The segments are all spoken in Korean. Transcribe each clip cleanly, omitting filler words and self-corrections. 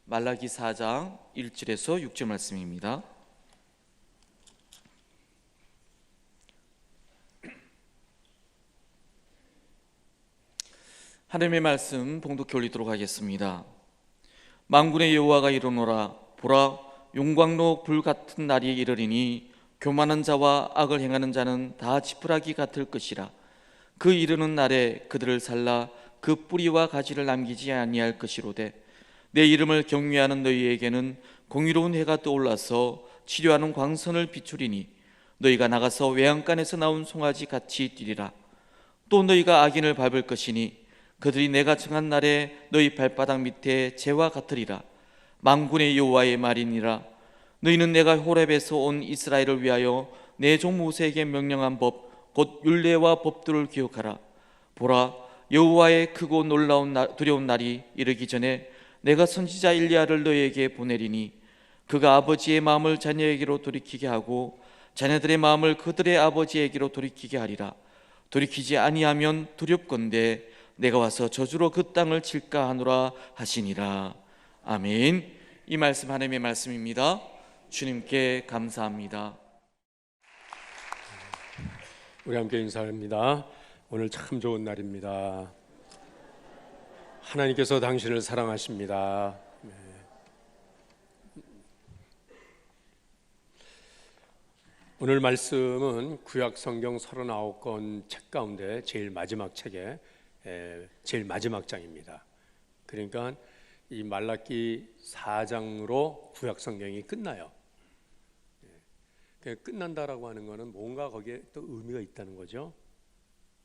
말라기 4장 1절에서 6절 말씀입니다. 하나님의 말씀 봉독해 올리도록 하겠습니다. 만군의 여호와가 이르노라. 보라, 용광로 불 같은 날이 이르리니 교만한 자와 악을 행하는 자는 다 지푸라기 같을 것이라. 그 이르는 날에 그들을 살라 그 뿌리와 가지를 남기지 아니할 것이로되 내 이름을 경외하는 너희에게는 공의로운 해가 떠올라서 치료하는 광선을 비추리니 너희가 나가서 외양간에서 나온 송아지 같이 뛰리라. 또 너희가 악인을 밟을 것이니 그들이 내가 정한 날에 너희 발바닥 밑에 재와 같으리라. 만군의 여호와의 말이니라. 너희는 내가 호렙에서 온 이스라엘을 위하여 내 종 모세에게 명령한 법 곧 율례와 법도를 기억하라. 보라, 여호와의 크고 놀라운 두려운 날이 이르기 전에 내가 선지자 일리야를 너희에게 보내리니 그가 아버지의 마음을 자녀에게로 돌이키게 하고 자녀들의 마음을 그들의 아버지에게로 돌이키게 하리라. 돌이키지 아니하면 두렵건대 내가 와서 저주로 그 땅을 칠까 하노라 하시니라. 아멘. 이 말씀 하나님의 말씀입니다. 주님께 감사합니다. 우리 함께 인사합니다. 오늘 참 좋은 날입니다. 하나님께서 당신을 사랑하십니다. 오늘 말씀은 구약 성경 39권 책 가운데 제일 마지막 책의 제일 마지막 장입니다. 그러니까 이 말라기 4장으로 구약 성경이 끝나요. 끝난다라고 하는 것은 뭔가 거기에 또 의미가 있다는 거죠.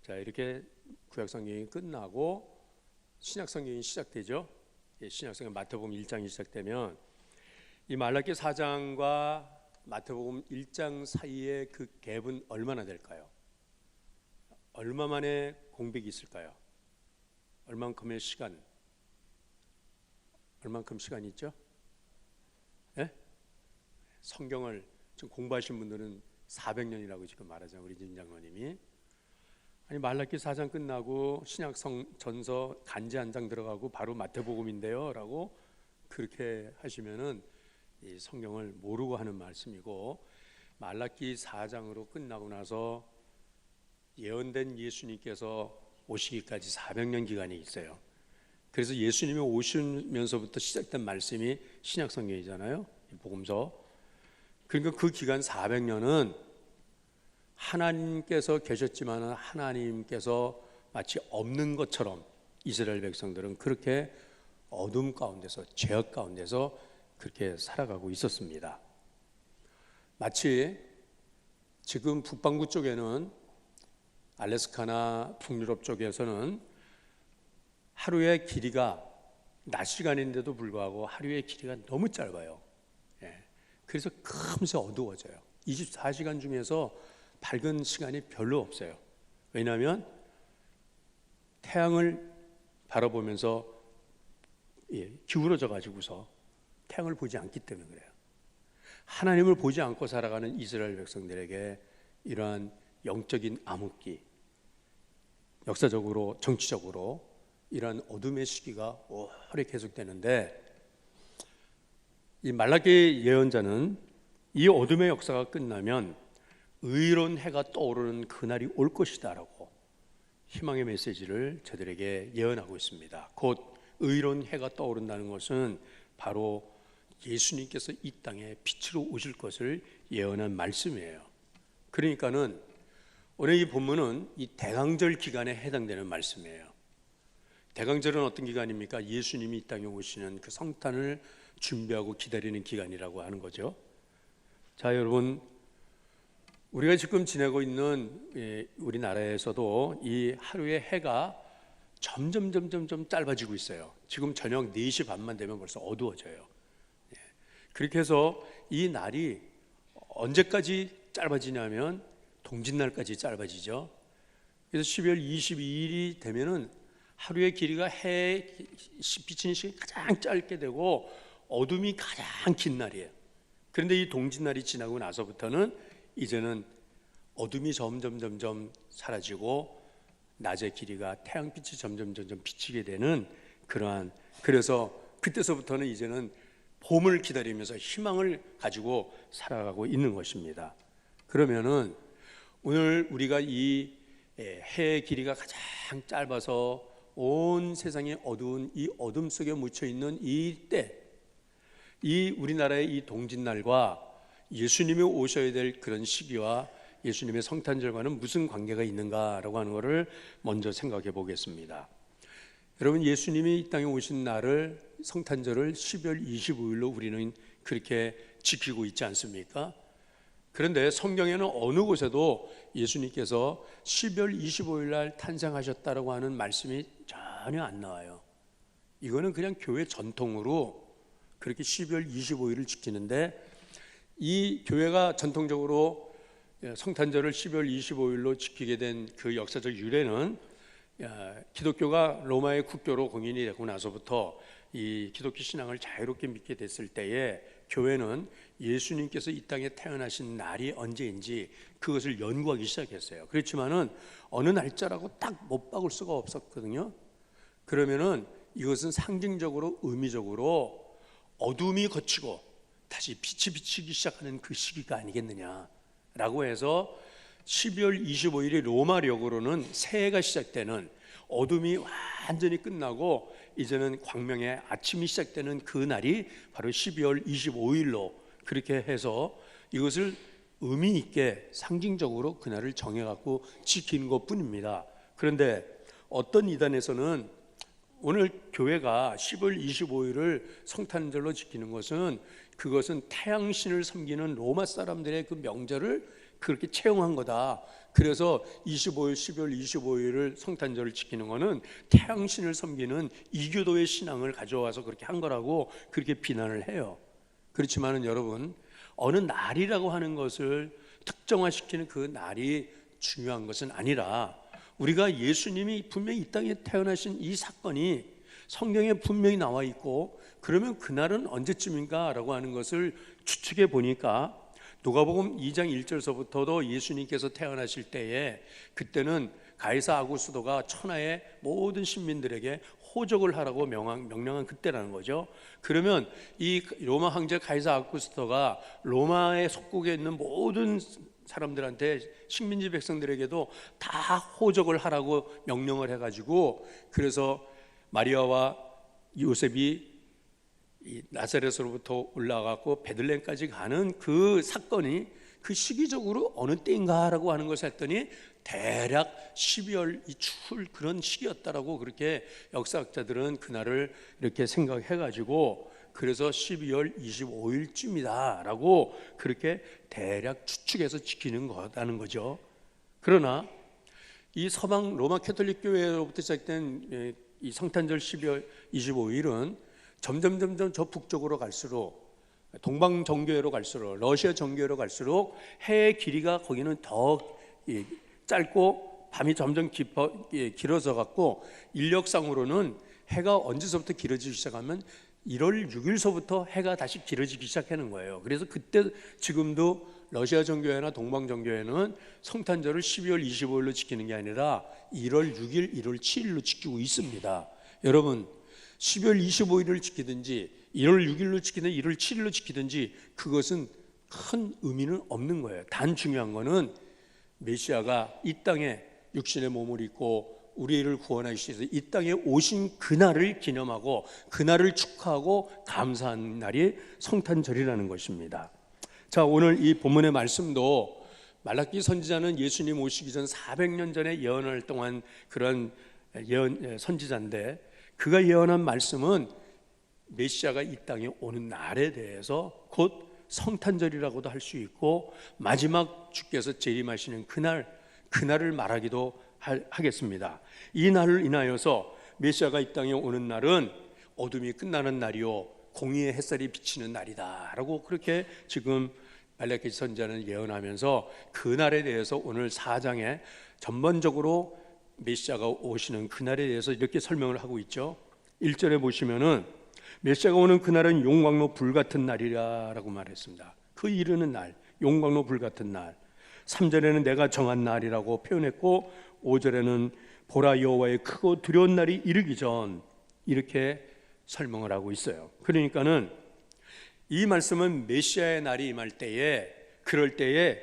자, 이렇게 구약 성경이 끝나고 신약 성경이 시작되죠. 신약 성경 마태복음 1장이 시작되면 이 말라기 4장과 마태복음 1장 사이에 그 갭은 얼마나 될까요? 얼마만의 공백이 있을까요? 얼만큼의 시간? 얼만큼 시간이 있죠? 예? 성경을 좀 공부하신 분들은 400년이라고 지금 말하잖아요. 우리 진 장로님이. 아니 말라기 4장 끝나고 신약 전서 간지 한 장 들어가고 바로 마태복음인데요 라고 그렇게 하시면은 이 성경을 모르고 하는 말씀이고, 말라기 4장으로 끝나고 나서 예언된 예수님께서 오시기까지 400년 기간이 있어요. 그래서 예수님이 오시면서부터 시작된 말씀이 신약 성경이잖아요. 복음서. 그러니까 그 기간 400년은 하나님께서 계셨지만 하나님께서 마치 없는 것처럼 이스라엘 백성들은 그렇게 어둠 가운데서, 죄악 가운데서 그렇게 살아가고 있었습니다. 마치 지금 북반구 쪽에는, 알래스카나 북유럽 쪽에서는 하루의 길이가 낮 시간인데도 불구하고 하루의 길이가 너무 짧아요. 그래서 금세 어두워져요. 24시간 중에서 밝은 시간이 별로 없어요. 왜냐하면 태양을 바라보면서 기울어져 가지고서 태양을 보지 않기 때문에 그래요. 하나님을 보지 않고 살아가는 이스라엘 백성들에게 이러한 영적인 암흑기, 역사적으로 정치적으로 이러한 어둠의 시기가 오래 계속되는데, 이 말라기 예언자는 이 어둠의 역사가 끝나면 의로운 해가 떠오르는 그날이 올 것이다 라고 희망의 메시지를 저들에게 예언하고 있습니다. 곧 의로운 해가 떠오른다는 것은 바로 예수님께서 이 땅에 빛으로 오실 것을 예언한 말씀이에요. 그러니까는 오늘 이 본문은 이 대강절 기간에 해당되는 말씀이에요. 대강절은 어떤 기간입니까? 예수님이 이 땅에 오시는 그 성탄을 준비하고 기다리는 기간이라고 하는 거죠. 자, 여러분, 우리가 지금 지내고 있는 우리나라에서도 이 하루의 해가 점점 짧아지고 있어요. 지금 저녁 4시 반만 되면 벌써 어두워져요. 그렇게 해서 이 날이 언제까지 짧아지냐면 동짓날까지 짧아지죠. 그래서 12월 22일이 되면은 하루의 길이가 해 비치는 시간이 가장 짧게 되고 어둠이 가장 긴 날이에요. 그런데 이 동짓날이 지나고 나서부터는 이제는 어둠이 점점 사라지고 낮의 길이가 태양빛이 점점 비치게 되는 그러한, 그래서 그때서부터는 이제는 봄을 기다리면서 희망을 가지고 살아가고 있는 것입니다. 그러면은 오늘 우리가 이 해의 길이가 가장 짧아서 온 세상이 어두운 이 어둠 속에 묻혀 있는 이 때, 이 우리나라의 이 동짓날과 예수님이 오셔야 될 그런 시기와 예수님의 성탄절과는 무슨 관계가 있는가라고 하는 것을 먼저 생각해 보겠습니다. 여러분, 예수님이 이 땅에 오신 날을, 성탄절을 12월 25일로 우리는 그렇게 지키고 있지 않습니까? 그런데 성경에는 어느 곳에도 예수님께서 12월 25일 날 탄생하셨다라고 하는 말씀이 전혀 안 나와요. 이거는 그냥 교회 전통으로 그렇게 12월 25일을 지키는데, 이 교회가 전통적으로 성탄절을 12월 25일로 지키게 된 그 역사적 유래는 기독교가 로마의 국교로 공인이 되고 나서부터 이 기독교 신앙을 자유롭게 믿게 됐을 때에 교회는 예수님께서 이 땅에 태어나신 날이 언제인지 그것을 연구하기 시작했어요. 그렇지만은 어느 날짜라고 딱 못 박을 수가 없었거든요. 그러면은 이것은 상징적으로, 의미적으로 어둠이 걷히고 다시 빛이 비치기 시작하는 그 시기가 아니겠느냐라고 해서 12월 25일이 로마력으로는 새해가 시작되는, 어둠이 완전히 끝나고 이제는 광명의 아침이 시작되는 그 날이 바로 12월 25일로 그렇게 해서 이것을 의미 있게 상징적으로 그날을 정해갖고 지키는 것뿐입니다. 그런데 어떤 이단에서는 오늘 교회가 10월 25일을 성탄절로 지키는 것은, 그것은 태양신을 섬기는 로마 사람들의 그 명절을 그렇게 채용한 거다. 그래서 25일, 12월 25일을 성탄절을 지키는 것은 태양신을 섬기는 이교도의 신앙을 가져와서 그렇게 한 거라고 그렇게 비난을 해요. 그렇지만은 여러분, 어느 날이라고 하는 것을 특정화시키는 그 날이 중요한 것은 아니라, 우리가 예수님이 분명히 이 땅에 태어나신 이 사건이 성경에 분명히 나와 있고, 그러면 그날은 언제쯤인가 라고 하는 것을 추측해 보니까 누가복음 2장 1절서부터도 예수님께서 태어나실 때에 그때는 가이사 아구스도가 천하의 모든 신민들에게 호적을 하라고 명령한 그때라는 거죠. 그러면 이 로마 황제 가이사 아구스토가 로마의 속국에 있는 모든 사람들한테, 식민지 백성들에게도 다 호적을 하라고 명령을 해가지고, 그래서 마리아와 요셉이 이 나사렛으로부터 올라가고 베들레헴까지 가는 그 사건이 그 시기적으로 어느 때인가라고 하는 것을 했더니 대략 12월 이 추울 그런 시기였다라고 그렇게 역사학자들은 그날을 이렇게 생각해가지고, 그래서 12월 25일쯤이다라고 그렇게 대략 추측해서 지키는 거라는 거죠. 그러나 이 서방 로마 캐톨릭 교회로부터 시작된 이 성탄절 12월 25일은 점점 저 북쪽으로 갈수록, 동방 정교회로 갈수록, 러시아 정교회로 갈수록 해의 길이가 거기는 더 짧고 밤이 점점 길어져 갖고, 인력상으로는 해가 언제서부터 길어지기 시작하면 1월 6일서부터 해가 다시 길어지기 시작하는 거예요. 그래서 그때 지금도 러시아 정교회나 동방 정교회는 성탄절을 12월 25일로 지키는 게 아니라 1월 6일, 1월 7일로 지키고 있습니다. 여러분, 12월 25일을 지키든지 1월 6일로 지키든 1월 7일로 지키든지 그것은 큰 의미는 없는 거예요. 단 중요한 거는 메시아가 이 땅에 육신의 몸을 입고 우리를 구원하기 위해서 이 땅에 오신 그날을 기념하고 그날을 축하하고 감사하는 날이 성탄절이라는 것입니다. 자, 오늘 이 본문의 말씀도 말라기 선지자는 예수님 오시기 전 400년 전에 예언을 동안 그런 선지자인데, 그가 예언한 말씀은 메시아가 이 땅에 오는 날에 대해서 곧 성탄절이라고도 할 수 있고, 마지막 주께서 재림하시는 그날을 말하기도 하겠습니다. 이 날을 인하여서 메시아가 이 땅에 오는 날은 어둠이 끝나는 날이요 공의의 햇살이 비치는 날이다라고 그렇게 지금 말라기 선지자는 예언하면서 그 날에 대해서 오늘 4장에 전반적으로 메시아가 오시는 그날에 대해서 이렇게 설명을 하고 있죠. 1절에 보시면은 메시아가 오는 그날은 용광로 불 같은 날이라고 말했습니다. 그 이르는 날, 용광로 불같은 날. 3절에는 내가 정한 날이라고 표현했고 5절에는 보라 여호와의 크고 두려운 날이 이르기 전, 이렇게 설명을 하고 있어요. 그러니까는 이 말씀은 메시아의 날이 임할 때에, 그럴 때에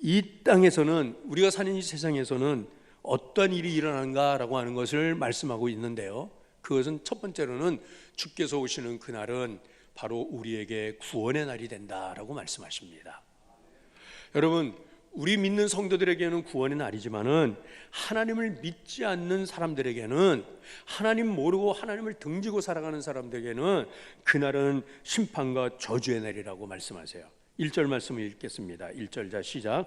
이 땅에서는, 우리가 사는 이 세상에서는 어떤 일이 일어나는가라고 하는 것을 말씀하고 있는데요, 그것은 첫 번째로는 주께서 오시는 그날은 바로 우리에게 구원의 날이 된다라고 말씀하십니다. 여러분, 우리 믿는 성도들에게는 구원의 날이지만은 하나님을 믿지 않는 사람들에게는, 하나님 모르고 하나님을 등지고 살아가는 사람들에게는 그날은 심판과 저주의 날이라고 말씀하세요. 1절 말씀을 읽겠습니다. 1절, 자 시작.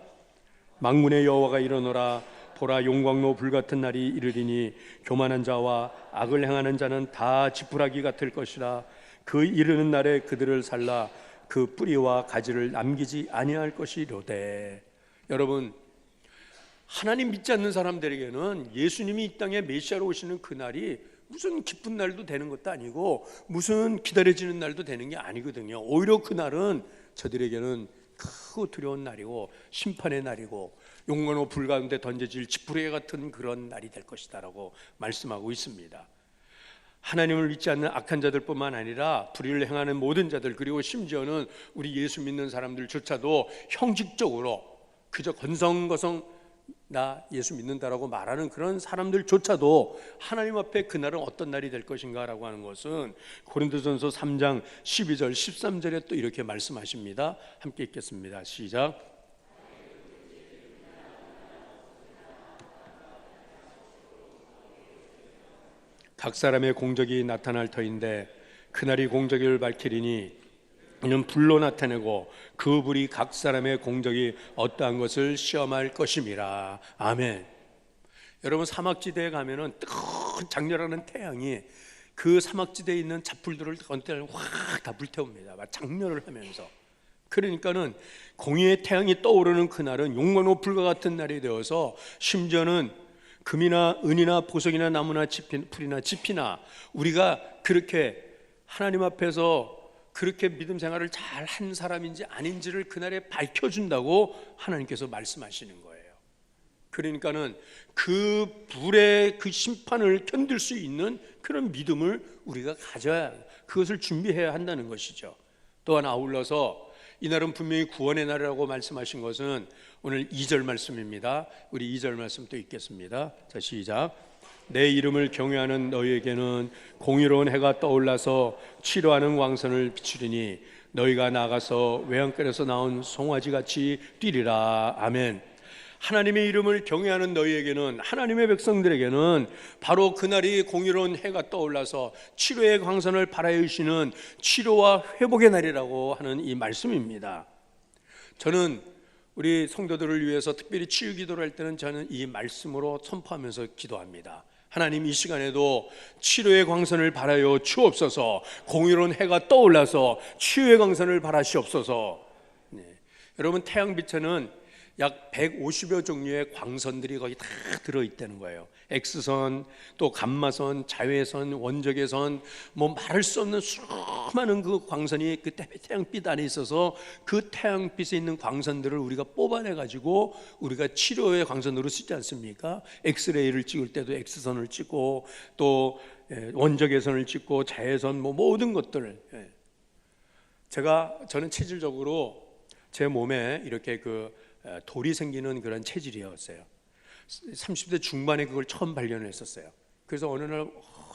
만군의 여호와가 일어나라. 보라, 용광로 불같은 날이 이르리니 교만한 자와 악을 행하는 자는 다 지푸라기가 될 것이라. 그 이르는 날에 그들을 살라 그 뿌리와 가지를 남기지 아니할 것이로되. 여러분, 하나님 믿지 않는 사람들에게는 예수님이 이 땅에 메시아로 오시는 그날이 무슨 기쁜 날도 되는 것도 아니고 무슨 기다려지는 날도 되는 게 아니거든요. 오히려 그날은 저들에게는 크고 두려운 날이고 심판의 날이고 용광로 불 가운데 던져질 지푸라기 같은 그런 날이 될 것이다라고 말씀하고 있습니다. 하나님을 믿지 않는 악한 자들뿐만 아니라 불의를 행하는 모든 자들, 그리고 심지어는 우리 예수 믿는 사람들조차도 형식적으로 그저 건성거성 나 예수 믿는다라고 말하는 그런 사람들조차도 하나님 앞에 그날은 어떤 날이 될 것인가라고 하는 것은 고린도전서 3장 12절 13절에 또 이렇게 말씀하십니다. 함께 읽겠습니다. 시작. 각 사람의 공적이 나타날 터인데 그날이 공적을 밝히리니 이는 불로 나타내고 그 불이 각 사람의 공적이 어떠한 것을 시험할 것임이라. 아멘. 여러분, 사막지대에 가면은 뜨거운 장렬하는 태양이 그 사막지대에 있는 잡풀들을 어느 때는 확 다 불태웁니다. 막 장렬을 하면서. 그러니까는 공의의 태양이 떠오르는 그날은 용광로 불과 같은 날이 되어서 심지어는 금이나 은이나 보석이나 나무나 풀이나 지피나 우리가 그렇게 하나님 앞에서 그렇게 믿음 생활을 잘 한 사람인지 아닌지를 그날에 밝혀준다고 하나님께서 말씀하시는 거예요. 그러니까는 그 불의 그 심판을 견딜 수 있는 그런 믿음을 우리가 가져야, 그것을 준비해야 한다는 것이죠. 또한 아울러서 이날은 분명히 구원의 날이라고 말씀하신 것은 오늘 2절 말씀입니다. 우리 2절 말씀 또 읽겠습니다. 자 시작. 내 이름을 경외하는 너희에게는 공의로운 해가 떠올라서 치료하는 왕선을 비추리니 너희가 나가서 외양간에서 나온 송아지같이 뛰리라. 아멘. 하나님의 이름을 경외하는 너희에게는, 하나님의 백성들에게는 바로 그날이 공의로운 해가 떠올라서 치료의 광선을 발하여주시는 치료와 회복의 날이라고 하는 이 말씀입니다. 저는 우리 성도들을 위해서 특별히 치유 기도를 할 때는 저는 이 말씀으로 선포하면서 기도합니다. 하나님, 이 시간에도 치료의 광선을 발하여 주옵소서. 공의로운 해가 떠올라서 치유의 광선을 발하시옵소서. 네. 여러분, 태양빛에는 약 150여 종류의 광선들이 거기 다 들어있다는 거예요. X선, 또 감마선, 자외선, 원적외선, 뭐 말할 수 없는 수많은 그 광선이 그 태양빛 안에 있어서 그 태양빛에 있는 광선들을 우리가 뽑아내가지고 우리가 치료의 광선으로 쓰지 않습니까? 엑스레이를 찍을 때도 X선을 찍고 또 원적외선을 찍고 자외선, 뭐 모든 것들을. 저는 체질적으로 제 몸에 이렇게 돌이 생기는 그런 체질이었어요. 30대 중반에 그걸 처음 발견했었어요. 그래서 어느 날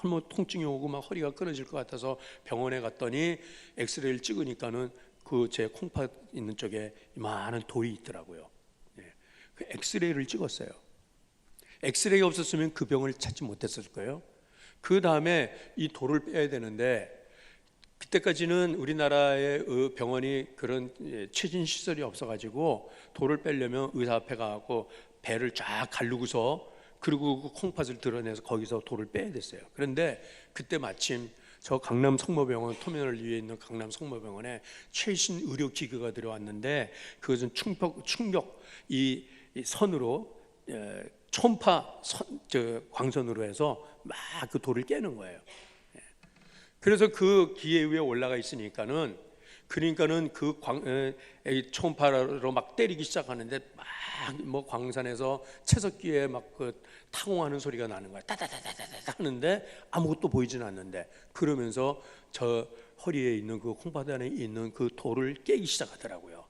뭐 통증이 오고 막 허리가 끊어질 것 같아서 병원에 갔더니 엑스레이를 찍으니까는 그 제 콩팥 있는 쪽에 많은 돌이 있더라고요. 그 엑스레이를 찍었어요. 엑스레이가 없었으면 그 병을 찾지 못했을 거예요. 그 다음에 이 돌을 빼야 되는데 그때까지는 우리나라의 병원이 그런 최신 시설이 없어가지고 돌을 빼려면 의사 앞에 가고 배를 쫙 가르고서 그리고 그 콩팥을 드러내서 거기서 돌을 빼야 됐어요. 그런데 그때 마침 저 강남 성모병원 터미널 위에 있는 강남 성모병원에 최신 의료 기계가 들어왔는데 그것은 충격 이 선으로 초음파 광선으로 해서 막 그 돌을 깨는 거예요. 그래서 그 기계 위에 올라가 있으니까는 그러니까는 이 초음파로 막 때리기 시작하는데 막 뭐 광산에서 채석기에 막 그 타공하는 소리가 나는 거야. 따다다다다다 하는데 아무것도 보이진 않는데, 그러면서 저 허리에 있는 그 콩바단에 있는 그 돌을 깨기 시작하더라고요.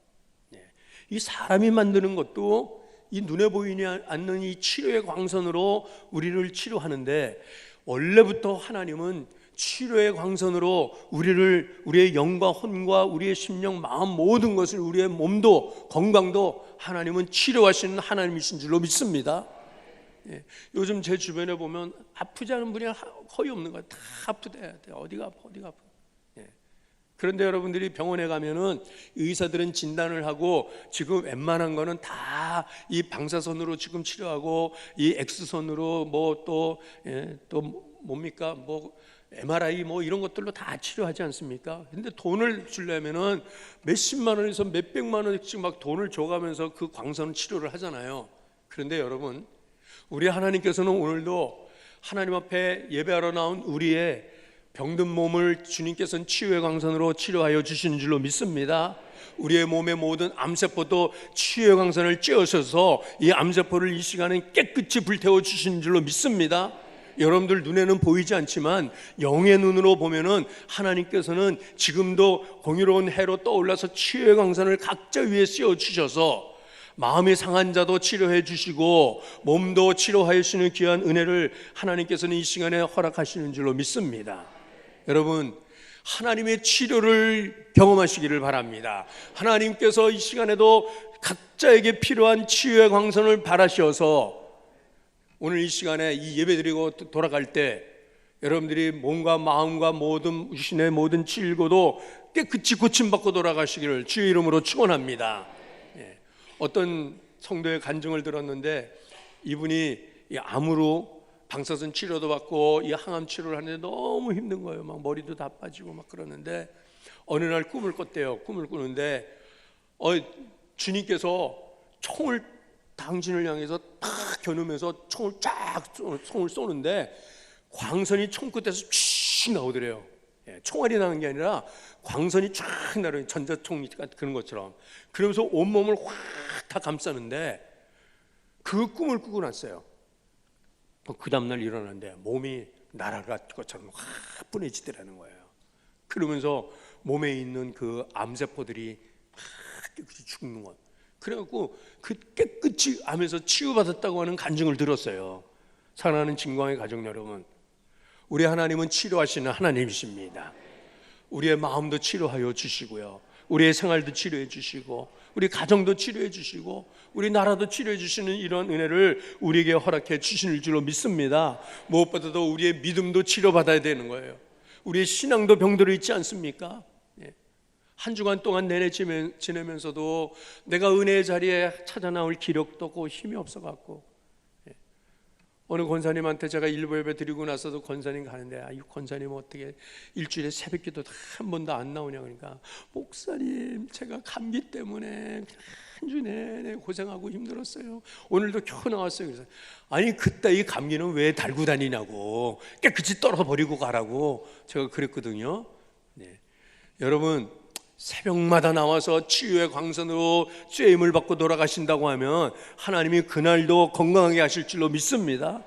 이 사람이 만드는 것도 이 눈에 보이지 않는 이 치료의 광선으로 우리를 치료하는데, 원래부터 하나님은 치료의 광선으로 우리의 영과 혼과 우리의 심령, 마음 모든 것을, 우리의 몸도 건강도 하나님은 치료하시는 하나님이신 줄로 믿습니다. 요즘 제 주변에 보면 아프지 않은 분이 거의 없는 거예요. 다 아프대. 어디가 아파. 그런데 여러분들이 병원에 가면은 의사들은 진단을 하고 지금 웬만한 거는 다 이 방사선으로 지금 치료하고 이 X선으로 뭐 또 뭡니까 뭐 MRI 뭐 이런 것들로 다 치료하지 않습니까? 근데 돈을 주려면은 몇십만 원에서 몇백만 원씩 막 돈을 줘가면서 그 광선 치료를 하잖아요. 그런데 여러분, 우리 하나님께서는 오늘도 하나님 앞에 예배하러 나온 우리의 병든 몸을 주님께서는 치유의 광선으로 치료하여 주시는 줄로 믿습니다. 우리의 몸의 모든 암세포도 치유의 광선을 쬐어셔서 이 암세포를 이 시간에 깨끗이 불태워 주시는 줄로 믿습니다. 여러분들 눈에는 보이지 않지만 영의 눈으로 보면은 하나님께서는 지금도 공의로운 해로 떠올라서 치유의 광선을 각자 위에 씌워 주셔서 마음이 상한 자도 치료해 주시고 몸도 치료하여 주시는 귀한 은혜를 하나님께서는 이 시간에 허락하시는 줄로 믿습니다. 여러분, 하나님의 치료를 경험하시기를 바랍니다. 하나님께서 이 시간에도 각자에게 필요한 치유의 광선을 바라셔서 오늘 이 시간에 이 예배드리고 돌아갈 때 여러분들이 몸과 마음과 모든 신의 모든 질고도 깨끗이 고침받고 돌아가시기를 주의 이름으로 축원합니다. 어떤 성도의 간증을 들었는데, 이분이 이 암으로 방사선 치료도 받고 이 항암 치료를 하는데 너무 힘든 거예요. 막 머리도 다 빠지고 막 그러는데 어느 날 꿈을 꿨대요. 꿈을 꾸는데 주님께서 총을 당신을 향해서 탁 겨누면서 총을 쏘는데 광선이 총끝에서 쭉 나오더래요. 총알이 나는 게 아니라 광선이 쫙 나요. 전자총 그런 것처럼. 그러면서 온몸을 확 다 감싸는데 그 꿈을 꾸고 났어요. 그 다음날 일어났는데 몸이 날아갈 것처럼 확 분해지더라는 거예요. 그러면서 몸에 있는 그 암세포들이 확 깨끗이 죽는 것. 그래갖고 그 깨끗이 암에서 치유받았다고 하는 간증을 들었어요. 사랑하는 진광의 가족 여러분, 우리 하나님은 치료하시는 하나님이십니다. 우리의 마음도 치료하여 주시고요, 우리의 생활도 치료해 주시고, 우리 가정도 치료해 주시고, 우리 나라도 치료해 주시는 이런 은혜를 우리에게 허락해 주시는 줄로 믿습니다. 무엇보다도 우리의 믿음도 치료받아야 되는 거예요. 우리의 신앙도 병들어 있지 않습니까? 한 주간 동안 내내 지내면서도 내가 은혜의 자리에 찾아 나올 기력도 없고 힘이 없어갖고, 어느 권사님한테 제가 일부 예배 드리고 나서도 권사님 가는데, 이 권사님 어떻게 일주일에 새벽기도 한 번도 안 나오냐. 그러니까, 목사님 제가 감기 때문에 한 주 내내 고생하고 힘들었어요. 오늘도 겨우 나왔어요. 그래서 아니, 그때 이 감기는 왜 달고 다니냐고, 깨끗이 떨어버리고 가라고 제가 그랬거든요. 여러분, 새벽마다 나와서 치유의 광선으로 쬐임을 받고 돌아가신다고 하면 하나님이 그날도 건강하게 하실 줄로 믿습니다.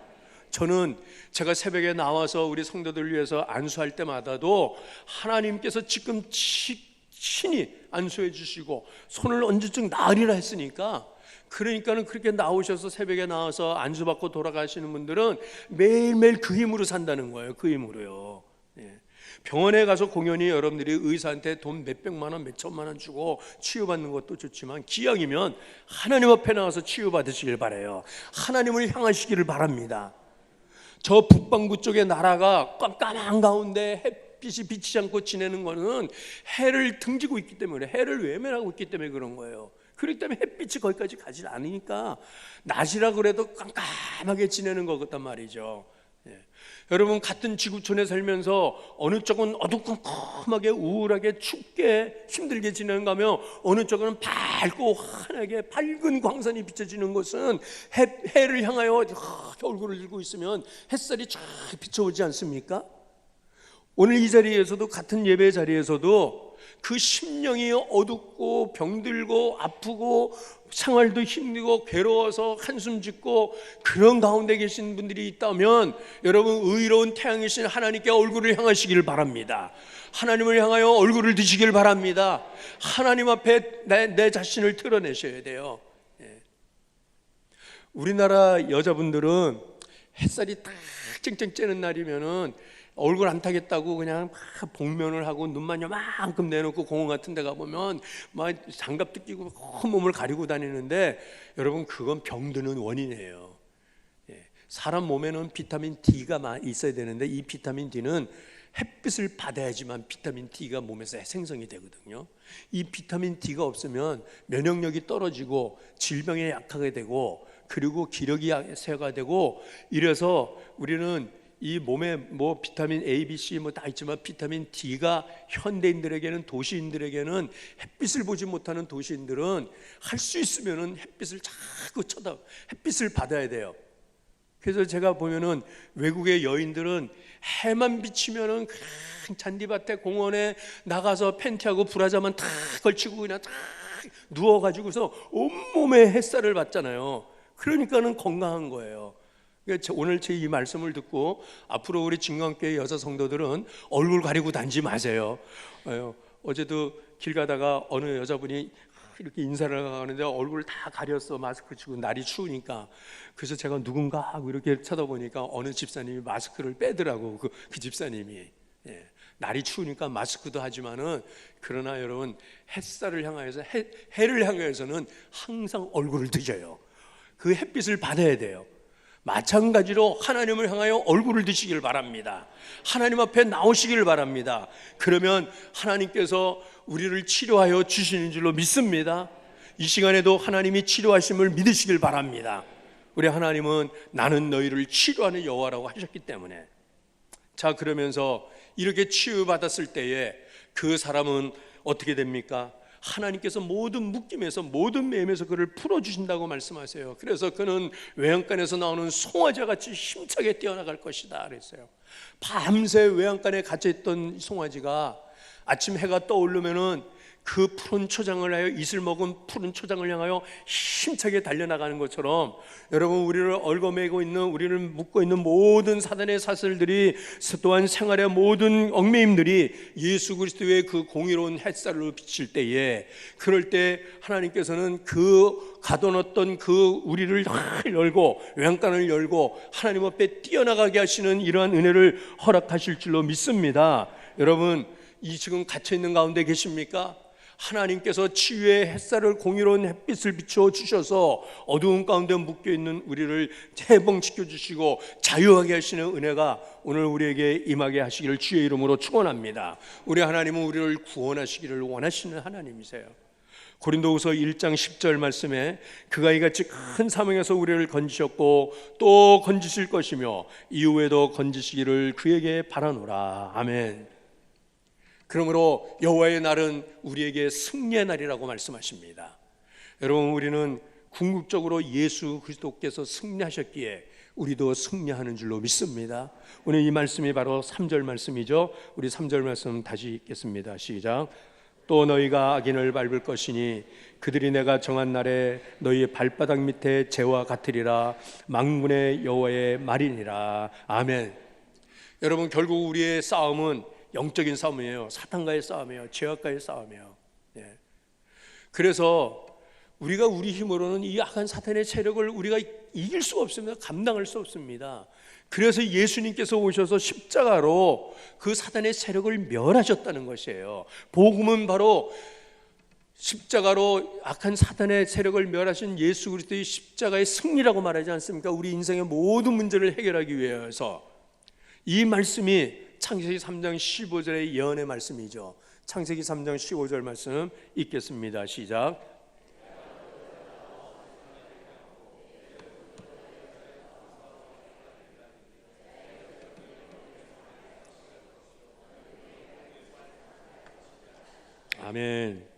저는 제가 새벽에 나와서 우리 성도들을 위해서 안수할 때마다도 하나님께서 지금 친히 안수해 주시고 손을 언제쯤 나으리라 했으니까, 그러니까는 그렇게 나오셔서 새벽에 나와서 안수받고 돌아가시는 분들은 매일매일 그 힘으로 산다는 거예요. 그 힘으로요. 병원에 가서 공연히 여러분들이 의사한테 돈 몇백만 원, 몇천만 원 주고 치유받는 것도 좋지만, 기왕이면 하나님 앞에 나와서 치유받으시길 바라요. 하나님을 향하시기를 바랍니다. 저 북반구 쪽의 나라가 깜깜한 가운데 햇빛이 비치지 않고 지내는 거는 해를 등지고 있기 때문에, 해를 외면하고 있기 때문에 그런 거예요. 그렇기 때문에 햇빛이 거기까지 가지 않으니까 낮이라 그래도 깜깜하게 지내는 것 같단 말이죠. 여러분, 같은 지구촌에 살면서 어느 쪽은 어두컴컴하게 우울하게 춥게 힘들게 지내는가 하면, 어느 쪽은 밝고 환하게 밝은 광선이 비춰지는 것은 해를 향하여 얼굴을 들고 있으면 햇살이 쫙 비춰오지 않습니까? 오늘 이 자리에서도, 같은 예배 자리에서도 그 심령이 어둡고 병들고 아프고 생활도 힘들고 괴로워서 한숨 짓고 그런 가운데 계신 분들이 있다면 여러분 의로운 태양이신 하나님께 얼굴을 향하시기를 바랍니다. 하나님을 향하여 얼굴을 드시길 바랍니다. 하나님 앞에 내 자신을 드러내셔야 돼요. 우리나라 여자분들은 햇살이 딱 쨍쨍 쬐는 날이면은 얼굴 안 타겠다고 그냥 막 복면을 하고 눈만 요만큼 내놓고 공원 같은 데 가보면 막 장갑도 끼고 온몸을 가리고 다니는데 여러분 그건 병드는 원인이에요. 사람 몸에는 비타민 D가 있어야 되는데 이 비타민 D는 햇빛을 받아야지만 비타민 D가 몸에서 생성이 되거든요. 이 비타민 D가 없으면 면역력이 떨어지고 질병에 약하게 되고 그리고 기력이 쇠가 되고 이래서 우리는 이 몸에 뭐 비타민 A, B, C 뭐 다 있지만 비타민 D가 현대인들에게는 도시인들에게는 햇빛을 보지 못하는 도시인들은 할 수 있으면은 햇빛을 자꾸 햇빛을 받아야 돼요. 그래서 제가 보면은 외국의 여인들은 해만 비치면은 그냥 잔디밭에 공원에 나가서 팬티하고 브라자만 탁 걸치고 그냥 탁 누워가지고서 온몸에 햇살을 받잖아요. 그러니까는 건강한 거예요. 오늘 제 이 말씀을 듣고 앞으로 우리 진광교회 여자 성도들은 얼굴 가리고 다니지 마세요. 어제도 길 가다가 어느 여자분이 이렇게 인사를 하는데 얼굴을 다 가렸어. 마스크 치고 날이 추우니까. 그래서 제가 누군가 하고 이렇게 쳐다보니까 어느 집사님이 마스크를 빼더라고. 그 집사님이. 날이 추우니까 마스크도 하지만은 그러나 여러분 햇살을 향하여서 해를 향하여서는 항상 얼굴을 드셔요. 그 햇빛을 받아야 돼요. 마찬가지로 하나님을 향하여 얼굴을 드시길 바랍니다. 하나님 앞에 나오시길 바랍니다. 그러면 하나님께서 우리를 치료하여 주시는 줄로 믿습니다. 이 시간에도 하나님이 치료하심을 믿으시길 바랍니다. 우리 하나님은 나는 너희를 치료하는 여호와라고 하셨기 때문에. 자, 그러면서 이렇게 치유받았을 때에 그 사람은 어떻게 됩니까? 하나님께서 모든 묶임에서 모든 매임에서 그를 풀어주신다고 말씀하세요. 그래서 그는 외양간에서 나오는 송아지같이 힘차게 뛰어나갈 것이다 그랬어요. 밤새 외양간에 갇혀있던 송아지가 아침 해가 떠오르면은 그 푸른 초장을 하여 이슬 먹은 푸른 초장을 향하여 힘차게 달려나가는 것처럼 여러분 우리를 얽어매고 있는 우리를 묶고 있는 모든 사단의 사슬들이 또한 생활의 모든 얽매임들이 예수 그리스도의 그 공의로운 햇살로 비칠 때에 그럴 때 하나님께서는 그 가둬놨던 그 우리를 열고 외양간을 열고 하나님 앞에 뛰어나가게 하시는 이러한 은혜를 허락하실 줄로 믿습니다. 여러분 이 지금 갇혀있는 가운데 계십니까? 하나님께서 치유의 햇살을 공의로운 햇빛을 비추어 주셔서 어두운 가운데 묶여있는 우리를 해방시켜 주시고 자유하게 하시는 은혜가 오늘 우리에게 임하게 하시기를 주의 이름으로 축원합니다. 우리 하나님은 우리를 구원하시기를 원하시는 하나님이세요. 고린도후서 1장 10절 말씀에 그가 이같이 큰 사명에서 우리를 건지셨고 또 건지실 것이며 이후에도 건지시기를 그에게 바라노라. 아멘. 그러므로 여호와의 날은 우리에게 승리의 날이라고 말씀하십니다. 여러분 우리는 궁극적으로 예수 그리스도께서 승리하셨기에 우리도 승리하는 줄로 믿습니다. 오늘 이 말씀이 바로 3절 말씀이죠. 우리 3절 말씀 다시 읽겠습니다. 시작. 또 너희가 악인을 밟을 것이니 그들이 내가 정한 날에 너희의 발바닥 밑에 재와 같으리라. 만군의 여호와의 말이니라. 아멘. 여러분 결국 우리의 싸움은 영적인 싸움이에요. 사탄과의 싸움이에요. 죄악과의 싸움이에요. 그래서 우리가 우리 힘으로는 이 악한 사탄의 세력을 우리가 이길 수가 없습니다. 감당할 수 없습니다. 그래서 예수님께서 오셔서 십자가로 그 사탄의 세력을 멸하셨다는 것이에요. 복음은 바로 십자가로 악한 사탄의 세력을 멸하신 예수 그리스도의 십자가의 승리라고 말하지 않습니까? 우리 인생의 모든 문제를 해결하기 위해서 이 말씀이 창세기 3장 15절의 예언의 말씀이죠. 창세기 3장 15절 말씀 읽겠습니다. 시작. 아멘.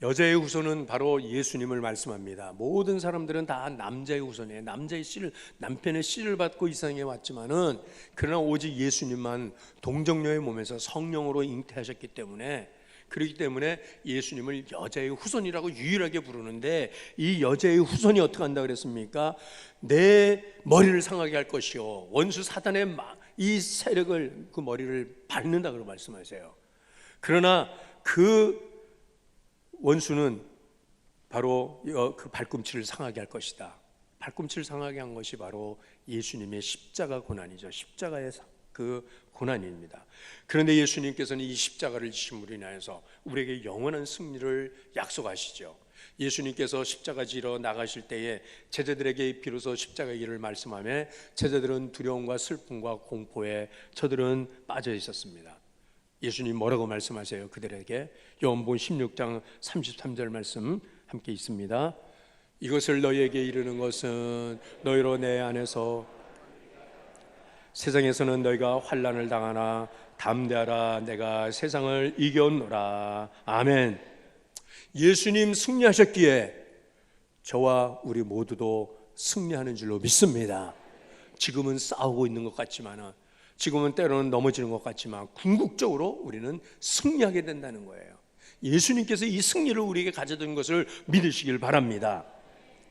여자의 후손은 바로 예수님을 말씀합니다. 모든 사람들은 다 남자의 후손이에요. 남자의 씨를, 남편의 씨를 받고 이 세상에 왔지만은 그러나 오직 예수님만 동정녀의 몸에서 성령으로 잉태하셨기 때문에 그렇기 때문에 예수님을 여자의 후손이라고 유일하게 부르는데, 이 여자의 후손이 어떻게 한다 그랬습니까? 내 머리를 상하게 할 것이요, 원수 사단의 이 세력을, 그 머리를 밟는다 그러고 말씀하세요. 그러나 그 원수는 바로 그 발꿈치를 상하게 할 것이다. 발꿈치를 상하게 한 것이 바로 예수님의 십자가 고난이죠. 십자가의 그 고난입니다. 그런데 예수님께서는 이 십자가를 지심으로 인하여서 우리에게 영원한 승리를 약속하시죠. 예수님께서 십자가 지러 나가실 때에 제자들에게 비로소 십자가의 길을 말씀하며 제자들은 두려움과 슬픔과 공포에 저들은 빠져 있었습니다. 예수님 뭐라고 말씀하세요? 그들에게 요한복음 16장 33절 말씀 함께 있습니다. 이것을 너희에게 이르는 것은 너희로 내 안에서 세상에서는 너희가 환난을 당하나 담대하라, 내가 세상을 이겼노라. 아멘. 예수님 승리하셨기에 저와 우리 모두도 승리하는 줄로 믿습니다. 지금은 싸우고 있는 것 같지만, 지금은 때로는 넘어지는 것 같지만 궁극적으로 우리는 승리하게 된다는 거예요. 예수님께서 이 승리를 우리에게 가져준 것을 믿으시길 바랍니다.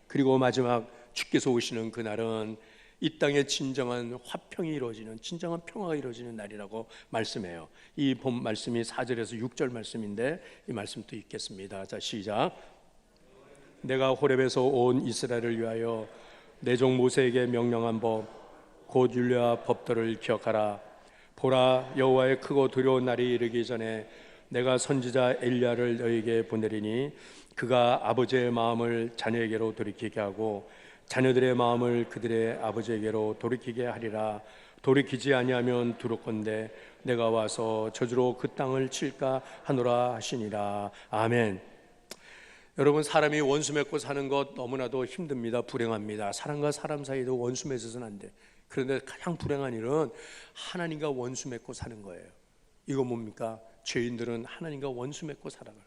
그리고 마지막 주께서 오시는 그날은 이 땅에 진정한 화평이 이루어지는, 진정한 평화가 이루어지는 날이라고 말씀해요. 이 본 말씀이 4절에서 6절 말씀인데 이 말씀도 읽겠습니다. 자, 시작. 내가 호렙에서 온 이스라엘을 위하여 내 종 모세에게 명령한 법 곧 율례와 법도를 기억하라. 보라, 여호와의 크고 두려운 날이 이르기 전에 내가 선지자 엘리야를 너희에게 보내리니 그가 아버지의 마음을 자녀에게로 돌이키게 하고 자녀들의 마음을 그들의 아버지에게로 돌이키게 하리라. 돌이키지 아니하면 두렵건대 내가 와서 저주로 그 땅을 칠까 하노라 하시니라. 아멘. 여러분, 사람이 원수 맺고 사는 것 너무나도 힘듭니다. 불행합니다. 사람과 사람 사이도 원수 맺어서는 안 돼. 그런데 가장 불행한 일은 하나님과 원수 맺고 사는 거예요. 이거 뭡니까? 죄인들은 하나님과 원수 맺고 살아가요.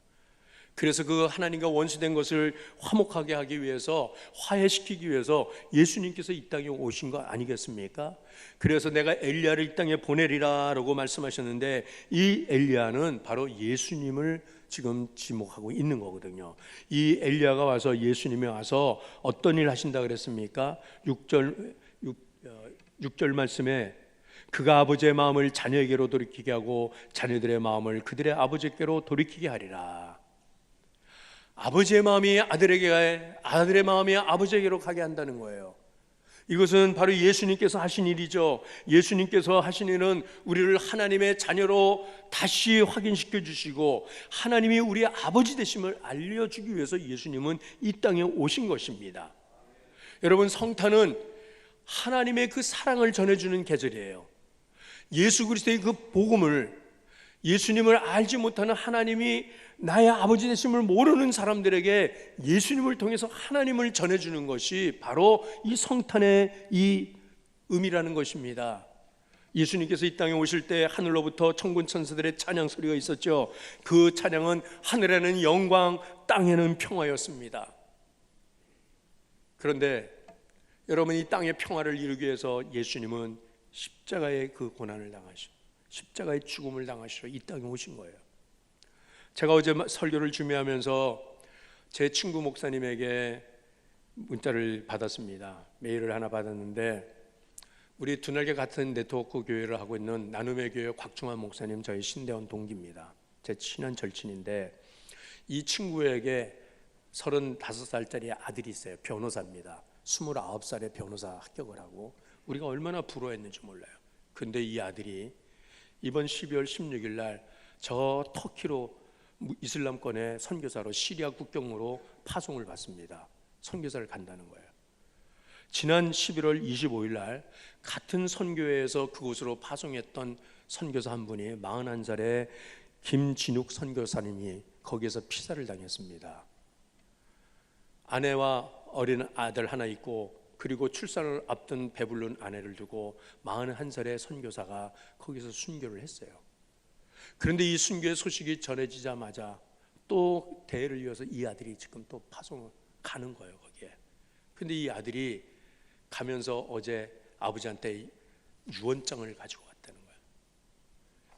그래서 그 하나님과 원수된 것을 화목하게 하기 위해서, 화해시키기 위해서 예수님께서 이 땅에 오신 거 아니겠습니까? 그래서 내가 엘리야를 이 땅에 보내리라 라고 말씀하셨는데, 이 엘리야는 바로 예수님을 지금 지목하고 있는 거거든요. 이 엘리야가 와서, 예수님이 와서 어떤 일 하신다 그랬습니까? 6절 말씀에 그가 아버지의 마음을 자녀에게로 돌이키게 하고 자녀들의 마음을 그들의 아버지께로 돌이키게 하리라. 아버지의 마음이 아들에게, 아들의 마음이 아버지에게로 가게 한다는 거예요. 이것은 바로 예수님께서 하신 일이죠. 예수님께서 하신 일은 우리를 하나님의 자녀로 다시 확인시켜 주시고 하나님이 우리의 아버지 되심을 알려주기 위해서 예수님은 이 땅에 오신 것입니다. 여러분, 성탄은 하나님의 그 사랑을 전해주는 계절이에요. 예수 그리스도의 그 복음을, 예수님을 알지 못하는 하나님이 나의 아버지 되심을 모르는 사람들에게 예수님을 통해서 하나님을 전해주는 것이 바로 이 성탄의 이 의미라는 것입니다. 예수님께서 이 땅에 오실 때 하늘로부터 천군 천사들의 찬양 소리가 있었죠. 그 찬양은 하늘에는 영광, 땅에는 평화였습니다. 그런데 여러분, 이 땅의 평화를 이루기 위해서 예수님은 십자가의 그 고난을 당하시고 십자가의 죽음을 당하시러 이 땅에 오신 거예요. 제가 어제 설교를 준비하면서 제 친구 목사님에게 문자를 받았습니다. 메일을 하나 받았는데, 우리 두날개 같은 네트워크 교회를 하고 있는 나눔의 교회 곽중환 목사님, 저희 신대원 동기입니다. 제 친한 절친인데, 이 친구에게 35살짜리 아들이 있어요. 변호사입니다. 29살에 변호사 합격을 하고, 우리가 얼마나 부러워했는지 몰라요. 근데 이 아들이 이번 12월 16일 날 저 터키로 이슬람권의 선교사로 시리아 국경으로 파송을 받습니다. 선교사를 간다는 거예요. 지난 11월 25일 날 같은 선교회에서 그곳으로 파송했던 선교사 한 분이 41살의 김진욱 선교사님이 거기에서 피살을 당했습니다. 아내와 어린 아들 하나 있고, 그리고 출산을 앞둔 배부른 아내를 두고 41살의 선교사가 거기서 순교를 했어요. 그런데 이 순교의 소식이 전해지자마자 또 대회를 이어서 이 아들이 지금 또 파송을 가는 거예요, 거기에. 근데 이 아들이 가면서 어제 아버지한테 유언장을 가지고 왔다는 거예요.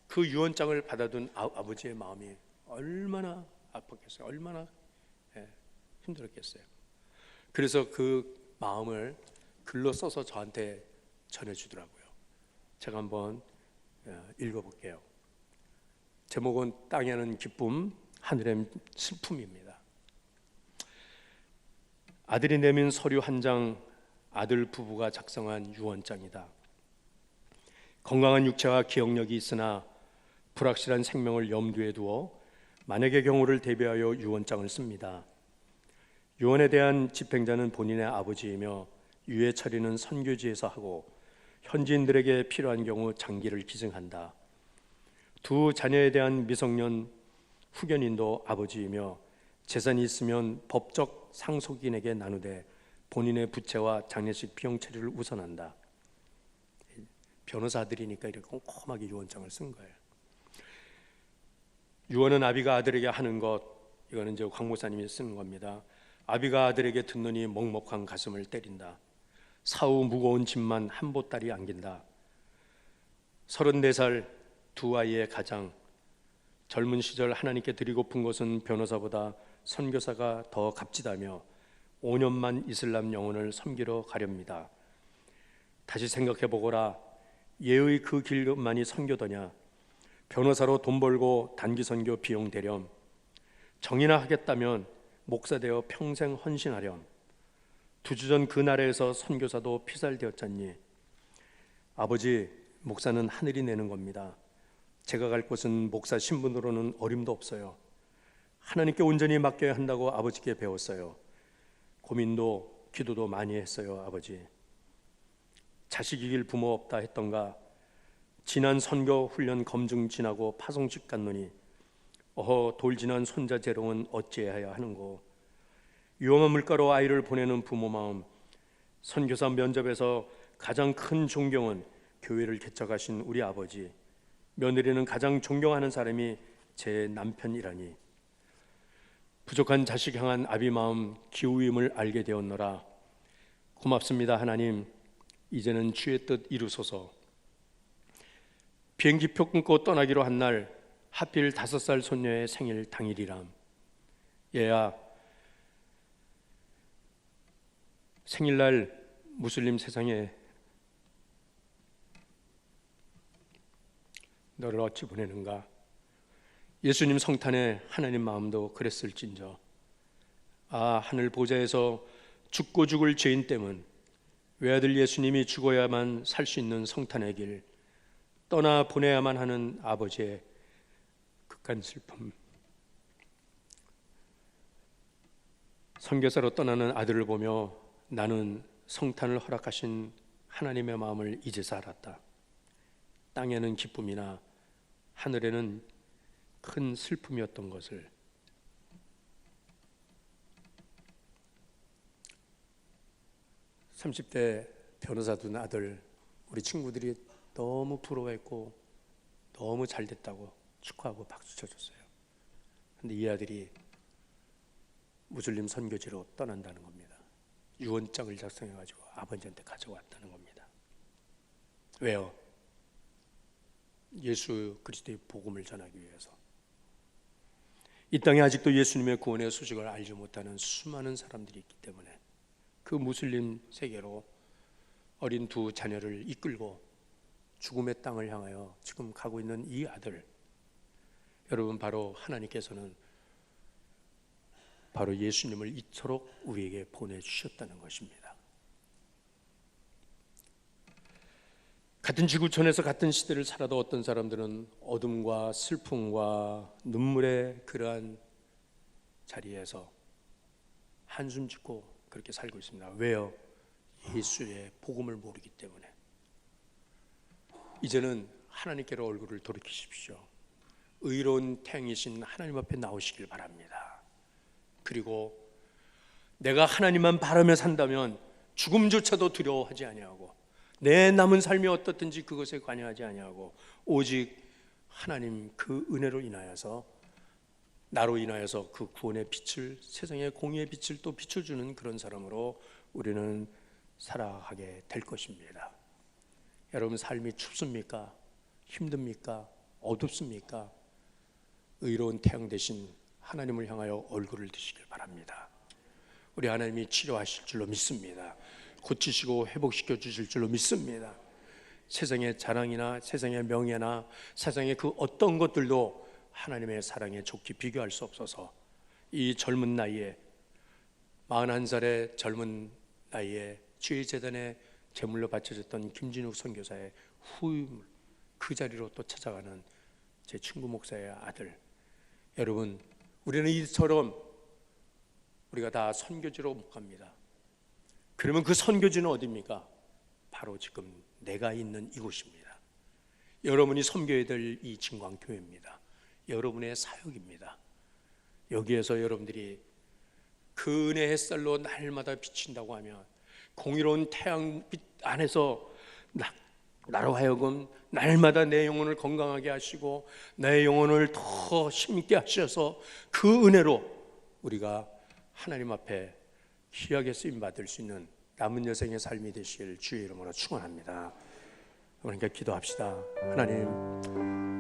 그 유언장을 받아둔 아버지의 마음이 얼마나 아팠겠어요. 얼마나 힘들었겠어요. 그래서 그 마음을 글로 써서 저한테 전해주더라고요. 제가 한번 읽어볼게요. 제목은 땅에 하는 기쁨, 하늘의 슬픔입니다. 아들이 내민 서류 한 장, 아들 부부가 작성한 유언장이다. 건강한 육체와 기억력이 있으나 불확실한 생명을 염두에 두어 만약의 경우를 대비하여 유언장을 씁니다. 유언에 대한 집행자는 본인의 아버지이며 유해 처리는 선교지에서 하고 현지인들에게 필요한 경우 장기를 기증한다. 두 자녀에 대한 미성년 후견인도 아버지이며 재산이 있으면 법적 상속인에게 나누되 본인의 부채와 장례식 비용 처리를 우선한다. 변호사들이니까 이렇게 꼼꼼하게 유언장을 쓴 거예요. 유언은 아비가 아들에게 하는 것, 이거는 이제 광 목사님이 쓰는 겁니다. 아비가 아들에게 듣느니 먹먹한 가슴을 때린다. 사후 무거운 짐만 한 보따리 안긴다. 34살 두 아이의 가장, 젊은 시절 하나님께 드리고픈 것은 변호사보다 선교사가 더 값지다며 5년만 이슬람 영혼을 섬기러 가렵니다. 다시 생각해보거라. 예의 그 길만이 선교더냐. 변호사로 돈 벌고 단기 선교 비용 대렴. 정이나 하겠다면 목사 되어 평생 헌신하렴. 두 주 전 그 나라에서 선교사도 피살되었잖니. 아버지, 목사는 하늘이 내는 겁니다. 제가 갈 곳은 목사 신분으로는 어림도 없어요. 하나님께 온전히 맡겨야 한다고 아버지께 배웠어요. 고민도 기도도 많이 했어요. 아버지, 자식이길 부모 없다 했던가. 지난 선교 훈련 검증 지나고 파송식 갔노니 어허, 돌 지난 손자 재롱은 어찌해야 하는고. 위험한 물가로 아이를 보내는 부모 마음. 선교사 면접에서 가장 큰 존경은 교회를 개척하신 우리 아버지. 며느리는 가장 존경하는 사람이 제 남편이라니. 부족한 자식 향한 아비 마음 기우임을 알게 되었노라. 고맙습니다 하나님. 이제는 주의 뜻 이루소서. 비행기표 끊고 떠나기로 한 날 하필 5살 손녀의 생일 당일이람. 얘야, 생일날 무슬림 세상에 너를 어찌 보내는가. 예수님 성탄에 하나님 마음도 그랬을진저. 아, 하늘 보좌에서 죽고 죽을 죄인 때문 외아들 예수님이 죽어야만 살 수 있는 성탄의 길, 떠나 보내야만 하는 아버지의 극한 슬픔. 선교사로 떠나는 아들을 보며 나는 성탄을 허락하신 하나님의 마음을 이제서 알았다. 땅에는 기쁨이나 하늘에는 큰 슬픔이었던 것을. 30대 변호사 둔 아들, 우리 친구들이 너무 부러워했고 너무 잘 됐다고 축하하고 박수 쳐줬어요. 근데 이 아들이 무슬림 선교지로 떠난다는 겁니다. 유언장을 작성해가지고 아버지한테 가져왔다는 겁니다. 왜요? 예수 그리스도의 복음을 전하기 위해서. 이 땅에 아직도 예수님의 구원의 소식을 알지 못하는 수많은 사람들이 있기 때문에 그 무슬림 세계로 어린 두 자녀를 이끌고 죽음의 땅을 향하여 지금 가고 있는 이 아들, 여러분, 바로 하나님께서는 바로 예수님을 이토록 우리에게 보내주셨다는 것입니다. 같은 지구촌에서 같은 시대를 살아도 어떤 사람들은 어둠과 슬픔과 눈물의 그러한 자리에서 한숨 짓고 그렇게 살고 있습니다. 왜요? 예수의 복음을 모르기 때문에. 이제는 하나님께로 얼굴을 돌이키십시오. 의로운 태양이신 하나님 앞에 나오시길 바랍니다. 그리고 내가 하나님만 바라며 산다면 죽음조차도 두려워하지 아니하고 내 남은 삶이 어떻든지 그것에 관여하지 아니하고 오직 하나님 그 은혜로 인하여서, 나로 인하여서 그 구원의 빛을, 세상의 공의의 빛을 또 비춰주는 그런 사람으로 우리는 살아가게 될 것입니다. 여러분, 삶이 춥습니까? 힘듭니까? 어둡습니까? 의로운 태양 대신 하나님을 향하여 얼굴을 드시길 바랍니다. 우리 하나님이 치료하실 줄로 믿습니다. 고치시고 회복시켜 주실 줄로 믿습니다. 세상의 자랑이나 세상의 명예나 세상의 그 어떤 것들도 하나님의 사랑에 좋게 비교할 수 없어서 이 젊은 나이에 41살의 젊은 나이에 주의 재단에 제물로 바쳐졌던 김진욱 선교사의 후임을 그 자리로 또 찾아가는 제 친구 목사의 아들, 여러분, 우리는 이처럼 우리가 다 선교지로 못 갑니다. 그러면 그 선교지는 어디입니까? 바로 지금 내가 있는 이곳입니다. 여러분이 섬겨야 될 이 진광교회입니다. 여러분의 사역입니다. 여기에서 여러분들이 그 은혜의 햇살로 날마다 비친다고 하면 공의로운 태양빛 안에서 나로 하여금 날마다 내 영혼을 건강하게 하시고 내 영혼을 더 힘있게 하셔서 그 은혜로 우리가 하나님 앞에 귀하게 쓰임받을 수 있는 남은 여생의 삶이 되실 주의 이름으로 축원합니다. 그러니까 기도합시다. 하나님,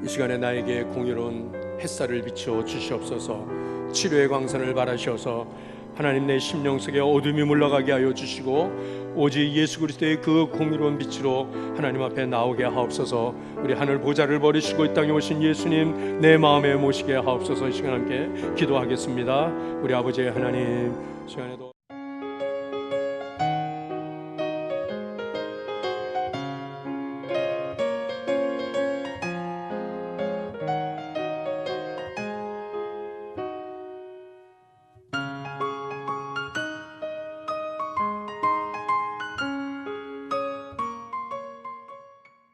이 시간에 나에게 공의로운 햇살을 비춰 주시옵소서. 치료의 광선을 바라셔서 하나님 내 심령 속에 어둠이 물러가게 하여 주시고 오직 예수 그리스도의 그 공의로운 빛으로 하나님 앞에 나오게 하옵소서. 우리 하늘 보좌를 버리시고 이 땅에 오신 예수님 내 마음에 모시게 하옵소서. 이 시간 함께 기도하겠습니다. 우리 아버지 하나님, 시간에도